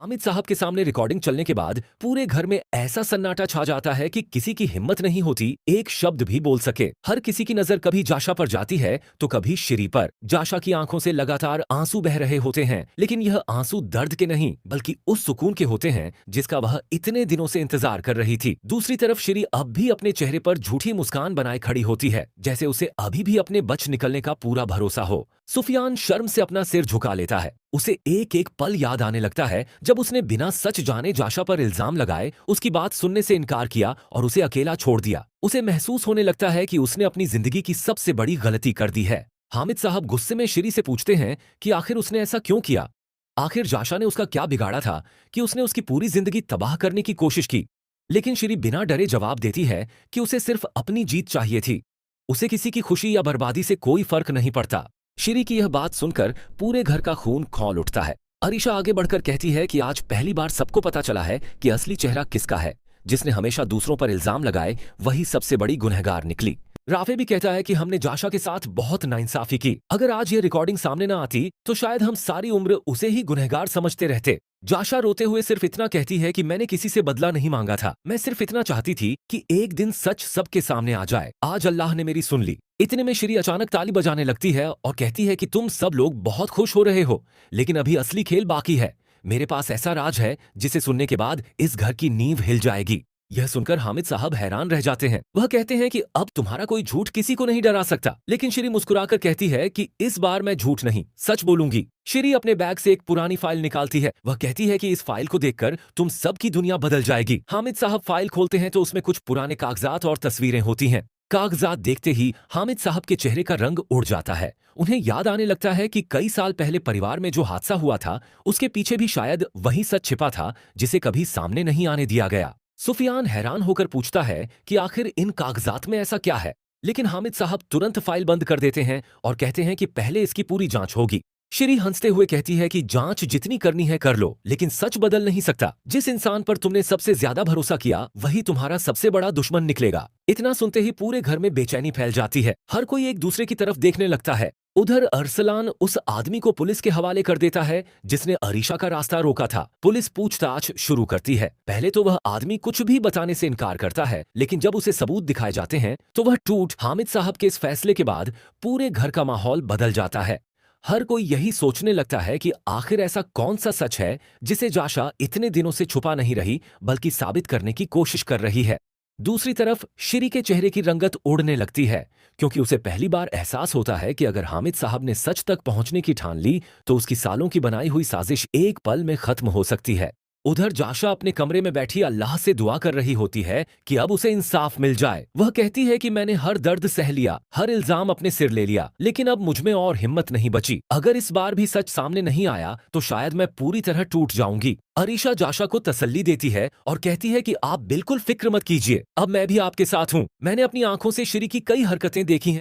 हामिद साहब के सामने रिकॉर्डिंग चलने के बाद पूरे घर में ऐसा सन्नाटा छा जाता है कि किसी की हिम्मत नहीं होती एक शब्द भी बोल सके। हर किसी की नजर कभी जाशा पर जाती है तो कभी शिरी पर। जाशा की आंखों से लगातार आंसू बह रहे होते हैं, लेकिन यह आंसू दर्द के नहीं बल्कि उस सुकून के होते हैं जिसका वह इतने दिनों से इंतजार कर रही थी। दूसरी तरफ शिरी अब भी अपने चेहरे पर झूठी मुस्कान बनाए खड़ी होती है, जैसे उसे अभी भी अपने बच निकलने का पूरा भरोसा हो। सुफियान शर्म से अपना सिर झुका लेता है। उसे एक एक पल याद आने लगता है जब उसने बिना सच जाने जाशा पर इल्जाम लगाए, उसकी बात सुनने से इनकार किया और उसे अकेला छोड़ दिया। उसे महसूस होने लगता है कि उसने अपनी जिंदगी की सबसे बड़ी गलती कर दी है। हामिद साहब गुस्से में शिरी से पूछते हैं कि आखिर उसने ऐसा क्यों किया। आखिर जाशा ने उसका क्या बिगाड़ा था कि उसने उसकी पूरी जिंदगी तबाह करने की कोशिश की। लेकिन शिरी बिना डरे जवाब देती है कि उसे सिर्फ अपनी जीत चाहिए थी। उसे किसी की खुशी या बर्बादी से कोई फर्क नहीं पड़ता। शिरी की यह बात सुनकर पूरे घर का खून खौल उठता है। अरीशा आगे बढ़कर कहती है कि आज पहली बार सबको पता चला है कि असली चेहरा किसका है। जिसने हमेशा दूसरों पर इल्जाम लगाए वही सबसे बड़ी गुनहगार निकली। राफे भी कहता है कि हमने जाशा के साथ बहुत नाइंसाफी की। अगर आज ये रिकॉर्डिंग सामने ना आती तो शायद हम सारी उम्र उसे ही गुनहगार समझते रहते। जाशा रोते हुए सिर्फ इतना कहती है कि मैंने किसी से बदला नहीं मांगा था, मैं सिर्फ इतना चाहती थी कि एक दिन सच सबके सामने आ जाए। आज अल्लाह ने मेरी सुन ली। इतने में श्री अचानक ताली बजाने लगती है और कहती है कि तुम सब लोग बहुत खुश हो रहे हो, लेकिन अभी असली खेल बाकी है। मेरे पास ऐसा राज है जिसे सुनने के बाद इस घर की नींव हिल जाएगी। यह सुनकर हामिद साहब हैरान रह जाते हैं। वह कहते हैं कि अब तुम्हारा कोई झूठ किसी को नहीं डरा सकता। लेकिन श्री मुस्कुराकर कहती है कि इस बार मैं झूठ नहीं सच बोलूंगी। श्री अपने बैग से एक पुरानी फाइल निकालती है। वह कहती है कि इस फाइल को देखकर तुम सबकी दुनिया बदल जाएगी। हामिद साहब फाइल खोलते हैं तो उसमें कुछ पुराने कागजात और तस्वीरें होती हैं। कागजात देखते ही हामिद साहब के चेहरे का रंग उड़ जाता है। उन्हें याद आने लगता है कि कई साल पहले परिवार में जो हादसा हुआ था उसके पीछे भी शायद वही सच छिपा था जिसे कभी सामने नहीं आने दिया गया। सुफियान हैरान होकर पूछता है कि आखिर इन कागजात में ऐसा क्या है, लेकिन हामिद साहब तुरंत फाइल बंद कर देते हैं और कहते हैं कि पहले इसकी पूरी जांच होगी। श्री हंसते हुए कहती है कि जांच जितनी करनी है कर लो, लेकिन सच बदल नहीं सकता। जिस इंसान पर तुमने सबसे ज्यादा भरोसा किया वही तुम्हारा सबसे बड़ा दुश्मन निकलेगा। इतना सुनते ही पूरे घर में बेचैनी फैल जाती है। हर कोई एक दूसरे की तरफ देखने लगता है। उधर अरसलान उस आदमी को पुलिस के हवाले कर देता है जिसने अरीशा का रास्ता रोका था। पुलिस पूछताछ शुरू करती है। पहले तो वह आदमी कुछ भी बताने से इनकार करता है, लेकिन जब उसे सबूत दिखाए जाते हैं तो वह टूट। हामिद साहब के इस फैसले के बाद पूरे घर का माहौल बदल जाता है। हर कोई यही सोचने लगता है कि आखिर ऐसा कौन सा सच है जिसे जाशा इतने दिनों से छुपा नहीं रही बल्कि साबित करने की कोशिश कर रही है। दूसरी तरफ श्री के चेहरे की रंगत उड़ने लगती है, क्योंकि उसे पहली बार एहसास होता है कि अगर हामिद साहब ने सच तक पहुंचने की ठान ली तो उसकी सालों की बनाई हुई साजिश एक पल में खत्म हो सकती है। उधर जाशा अपने कमरे में बैठी अल्लाह से दुआ कर रही होती है कि अब उसे इंसाफ मिल जाए। वह कहती है कि मैंने हर दर्द सह लिया, हर इल्जाम अपने सिर ले लिया, लेकिन अब मुझमें और हिम्मत नहीं बची। अगर इस बार भी सच सामने नहीं आया तो शायद मैं पूरी तरह टूट जाऊंगी। अरीशा जाशा को तसल्ली देती है और कहती है कि आप बिल्कुल फिक्र मत कीजिए, अब मैं भी आपके साथ हूँ। मैंने अपनी आंखों से श्री की कई हरकतें देखी हैं।